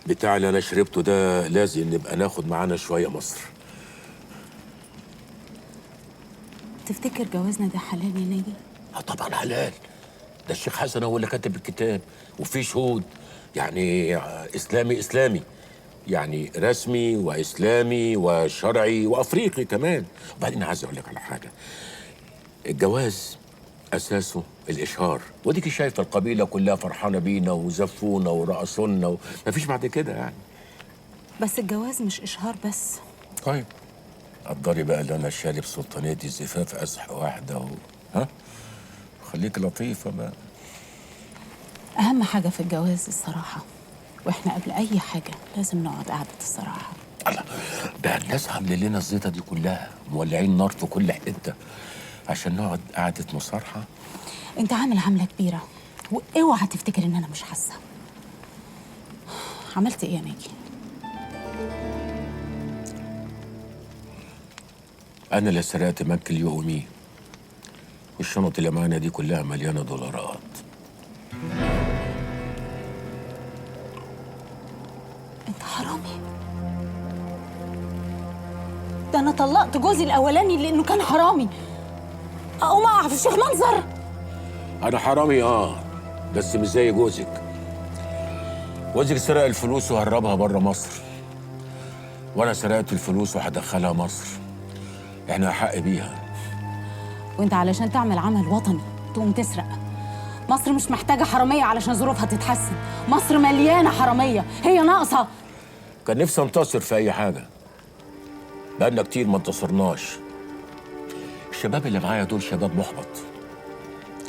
بتاع اللي انا شربته ده لازم نبقى ناخد معانا شويه مصر. تفتكر جوازنا ده حلال يا ناجي؟ طبعا حلال. ده الشيخ حسن هو اللي كاتب الكتاب وفي شهود، يعني اسلامي اسلامي، يعني رسمي واسلامي وشرعي وافريقي كمان. وبعدين عايز اقول لك على حاجه، الجواز اساسه الاشهار، وديكي شايفه القبيله كلها فرحانه بينا وزفونا ورقصونا مفيش بعد كده يعني. بس الجواز مش إشهار بس. طيب قدري بقى اللي انا شارب سلطانيه الزفاف اسح واحده ها، خليك لطيفه بقى. أهم حاجة في الجواز الصراحة، وإحنا قبل أي حاجة لازم نقعد قعدة الصراحة. الله، ده الناس عاملين لنا الزيطه دي كلها، مولعين نار في كل حته عشان نقعد قعده مصارحه. أنت عامل عملة كبيرة، واوعى تفتكر إن أنا مش حاسة. عملت إيه يا ناجي؟ انا اللي سرقت بنك اليومي، والشنط اللي معانا دي كلها مليانه دولارات. أنت حرامي. ده أنا طلقت جوزي الأولاني لأنه كان حرامي. أقوم أقع في الشيخ منظر؟ انا حرامي بس مش زي جوزك. جوزك سرق الفلوس وهربها بره مصر، وانا سرقت الفلوس وهدخلها مصر. احنا احق بيها. وأنت علشان تعمل عمل وطني تقوم تسرق؟ مصر مش محتاجة حرامية علشان ظروفها تتحسن، مصر مليانة حرامية، هي ناقصة. كان نفسي انتصر في اي حاجه، بقالنا كتير ما انتصرناش. الشباب اللي معايا دول شباب محبط،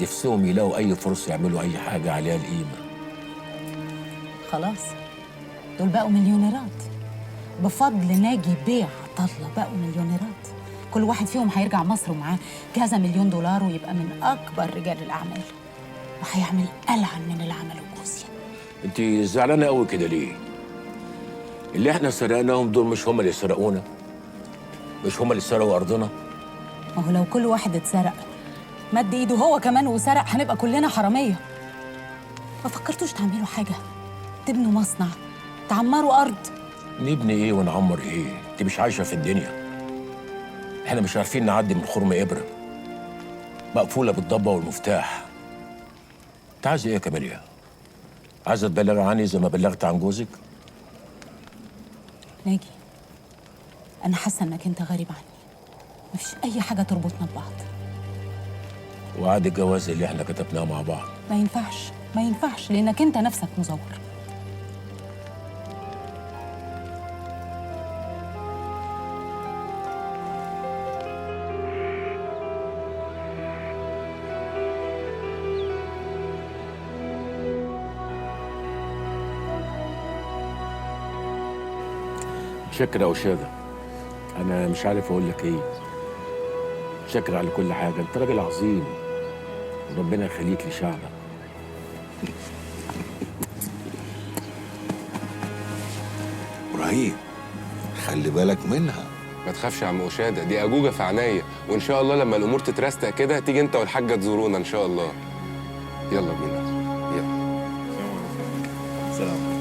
نفسهم يلاقوا اي فرصه يعملوا اي حاجه عليها القيمه. خلاص دول بقوا مليونيرات بفضل ناجي بيع طلة، بقوا مليونيرات. كل واحد فيهم هيرجع مصر ومعاه كذا مليون دولار ويبقى من أكبر رجال الأعمال، وهيعمل ألعن من اللي عمله جوزي. انت زعلانه قوي كده ليه؟ اللي احنا سرقناهم دول مش هم اللي سرقونا، مش هم اللي سرقوا ارضنا. ما هو لو كل واحد اتسرق مد ايده هو كمان وسرق هنبقى كلنا حرامية. ما فكرتوش تعملوا حاجة؟ تبنوا مصنع، تعمروا أرض؟ نبني ايه ونعمر ايه؟ انت مش عايشه في الدنيا. احنا مش عارفين نعدي من خرم ابره، مقفوله بالضبه والمفتاح. انت عايزه ايه يا كاميليا؟ عايزه تبلغي عني زي ما بلغت عن جوزك؟ ناجي، أنا حاسة إنك أنت غريب عني، مفيش أي حاجة تربطنا ببعض. وعد الجواز اللي احنا كتبناه مع بعض ما ينفعش، ما ينفعش، لأنك أنت نفسك مزور. شكرا يا أشادة، أنا مش عارف أقول لك إيه. شكرا على كل حاجة، أنت راجل عظيم وربنا يخليك لشعبك. إبراهيم خلي بالك منها. ما تخافش يا عم أشادة، دي أجوجة في عينيا، وإن شاء الله لما الأمور تترستق كده تيجي أنت والحاجة تزورونا إن شاء الله. يلا بينا، يلا. سلام.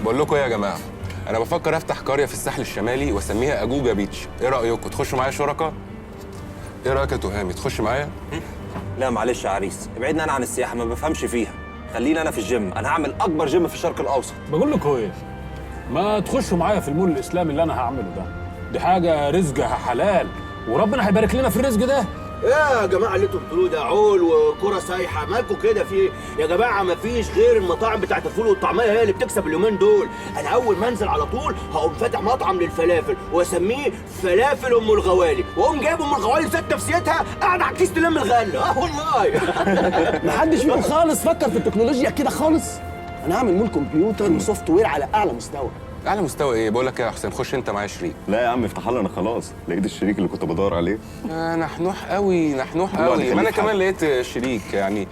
بقول لكم ايه يا جماعه، انا بفكر افتح قريه في الساحل الشمالي واسميها اجوجا بيتش. ايه رايكم تخشوا معايا شركاء؟ ايه رايك يا تهامي تخش معايا؟ لا معلش يا عريس، ابعدنا انا عن السياحه، ما بفهمش فيها. خليني انا في الجيم، انا هعمل اكبر جيم في الشرق الاوسط. بقول لكم ايه، ما تخشوا معايا في المول الاسلامي اللي انا هعمله ده. دي حاجه رزقها حلال وربنا هيبارك لنا في الرزق ده. يا جماعه اللي انتوا بتقولوه ده عول وكره سايحه، مالكوا كده في ايه؟ يا جماعه ما فيش غير المطاعم بتاعت الفول والطعميه هي اللي بتكسب اليومين دول. انا اول ما انزل على طول هقوم فاتح مطعم للفلافل واسميه فلافل ام الغوالي، واقوم جايب ام الغوالي ذات نفسيتها قاعده على الكيس تلم الغله. والله محدش فيكم خالص فكر في التكنولوجيا كده خالص. انا هعمل مول كمبيوتر وسوفت وير على اعلى مستوى. اعلى مستوى ايه؟ بقول لك ايه يا حسين، خش انت معايا شريك. لا يا عم افتح لي، انا خلاص لقيت الشريك اللي كنت بدور عليه. نحنوح قوي نحنوح الله قوي، ما انا يخليك كمان حاج. لقيت شريك يعني.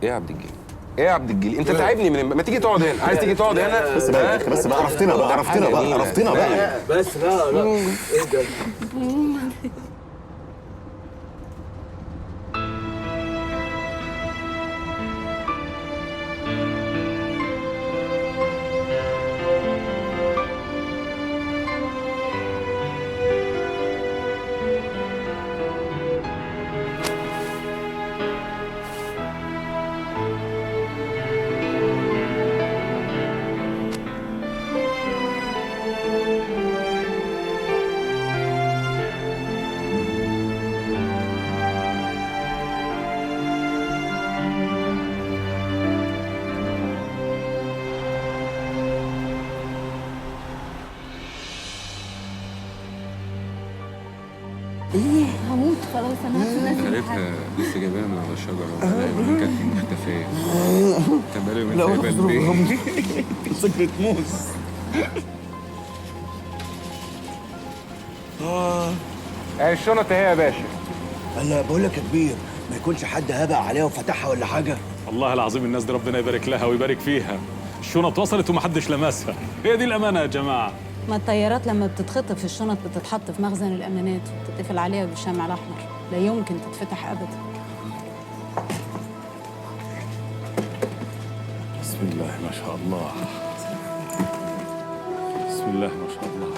ايه يا عبد الجليل؟ ايه يا عبد الجليل؟ انت تعبني من ما تيجي تقعد هنا، عايز تيجي تقعد هنا؟ بس بقى عرفتنا بقى عرفتنا بقى عرفتنا بقى. بس لا ايه ده؟ ايه هموت خلاص، انا هتنزل لقيتها لسه جايباها من على الشجره ولا كانت مختفيه. كان بقالي يومين سايبها البيت. سكرة موز. الشنطه اهي يا باشا. هلا بقول لك يا كبير، ما يكونش حد هبق عليها وفتحها ولا حاجه؟ والله العظيم الناس دي ربنا يبارك لها ويبارك فيها. الشنط وصلت ومحدش لمسها، هي دي الامانه يا جماعه. ما الطيارات لما بتتخطف الشنط بتتحط في مخزن الامانات وتتقفل عليها بالشمع الاحمر، لا يمكن تتفتح ابدا. بسم الله ما شاء الله. بسم الله ما شاء الله.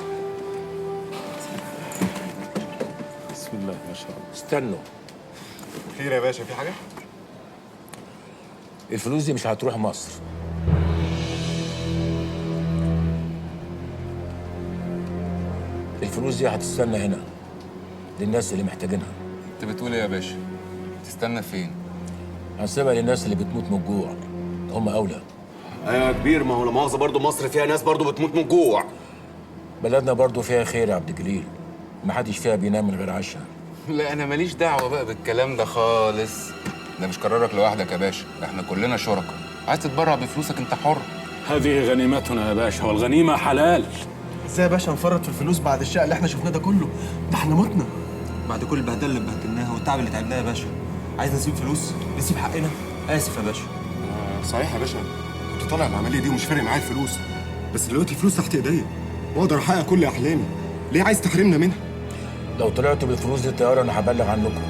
بسم الله ما شاء الله. استنوا، خير يا باشا، في حاجه؟ الفلوس دي مش هتروح مصر. الفلوس دي هتستنى هنا للناس اللي محتاجينها. انت بتقول ايه يا باشا؟ تستنى فين؟ هنسيبها للناس اللي بتموت من الجوع، هم اولى. ايوه يا كبير، ما هو لا مؤاخذه برضه مصر فيها ناس برضه بتموت من الجوع. بلدنا برضو فيها خير يا عبد الجليل، محدش فيها بينام من غير عشاء. لا انا ماليش دعوه بقى بالكلام ده خالص. ده مش قرارك لوحدك يا باشا، ده احنا كلنا شركاء. عايز تتبرع بفلوسك انت حر. هذه غنيمتنا يا باشا، والغنيمه حلال. ازاي يا باشا نفرط في الفلوس بعد الشقه اللي احنا شفناه ده كله؟ ده احنا متنا. بعد كل البهدله اللي بهدلناها والتعب اللي تعبناه يا باشا، عايز نسيب فلوس؟ نسيب حقنا؟ اسف يا باشا. صحيح يا باشا، كنت طالع العمليه دي ومش فارق معايا الفلوس، بس دلوقتي الفلوس تحت ايديا واقدر احقق كل احلامي. ليه عايز تحرمنا منها؟ لو طلعتوا بالفلوس دي الطياره انا هبلغ عنكم.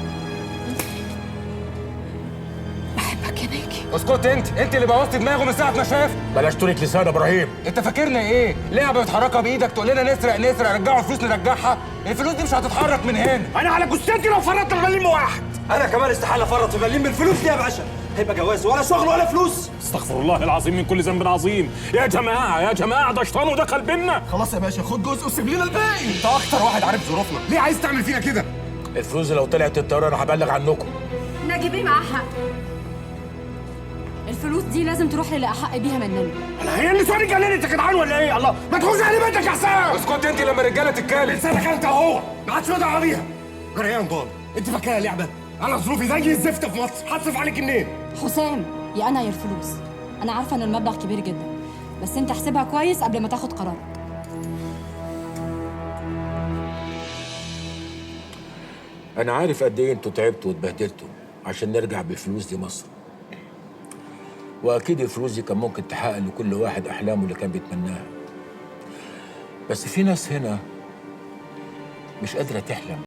بحبك يا ناجي. اسكت انت اللي بوظت دماغه من ساعه ما شاف. بلاش تورك لسان يا ابراهيم. انت فاكرنا ايه؟ لعبه بتحركها بايدك تقول لنا نسرق رجعوا الفلوس نرجعها؟ الفلوس دي مش هتتحرك من هنا. انا على جثتي لو فرطت المليم واحد. انا كمان استحاله افرط في مليم من الفلوس دي يا باشا. هيبقى جواز ولا شغل ولا فلوس. استغفر الله العظيم من كل ذنب عظيم. يا جماعه يا جماعه، ده شيطان ودخل بينا. خلاص يا باشا، خد جزء وسيب لنا الباقي. انت اكتر واحد عارف ظروفنا، ليه عايز تعمل فينا كده؟ الفلوس دي لو طلعت الطياره انا هبلغ عنكم. ناجي بيه معاه حق. الفلوس دي لازم تروح للي احق بيها مننا. هي اللي سوري جلالة يا جدعان ولا ايه؟ الله ما تخش على بيتك يا حسام. اسكت انت لما الرجاله تتكلم. لسانك انت اهو، ما عادش دعوه بيها. جريان ضال، انت فاكرها لعبه؟ انا ظروفي زي الزفت في مصر، هتصرف عليك منين؟ حسام، يا انا يا الفلوس. انا عارفه ان المبلغ كبير جدا، بس انت احسبها كويس قبل ما تاخد قرارك. انا عارف قد ايه انتوا تعبتوا واتبهدلتوا عشان نرجع بالفلوس دي مصر، واكيد الفلوس دي كان ممكن تحقق لكل واحد احلامه اللي كان بيتمناها. بس في ناس هنا مش قادره تحلم.